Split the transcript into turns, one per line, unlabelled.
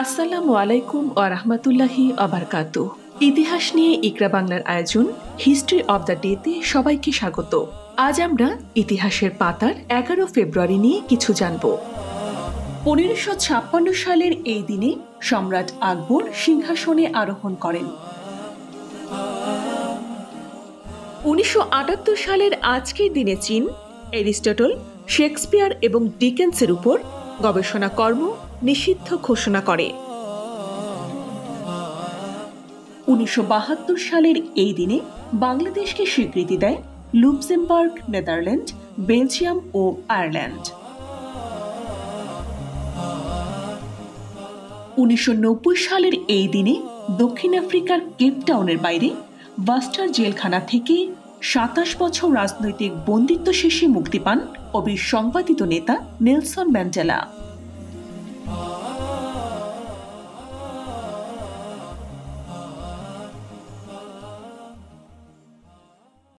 আসসালামু আলাইকুম ওয়া রাহমাতুল্লাহি ওয়া বারাকাতুহু। ইতিহাস নিয়ে ইকরা বাংলার আয়োজন হিস্ট্রি অব দ্য ডেতে সবাইকে স্বাগত। আজ আমরা ইতিহাসের পাতার 11 ফেব্রুয়ারি নিয়ে কিছু জানব। 1556 সালের এই দিনে সম্রাট আকবর সিংহাসনে আরোহণ করেন। 1978 সালের আজকের দিনে চীন অ্যারিস্টটল, শেক্সপিয়ার এবং ডিকেন্সের উপর গবেষণা কর্ম নিষিদ্ধ ঘোষণা করে। 1972 সালের এই দিনে বাংলাদেশকে স্বীকৃতি দেয় লুক্সেমবার্গ, নেদারল্যান্ড, বেলজিয়াম ও আয়ারল্যান্ড। 1990 সালের এই দিনে দক্ষিণ আফ্রিকার কেপটাউনের বাইরে ভাস্টার জেলখানা থেকে 27 বছর রাজনৈতিক বন্দিত্ব শেষে মুক্তি পান অবিসংবাদিত নেতা নেলসন ম্যান্ডেলা।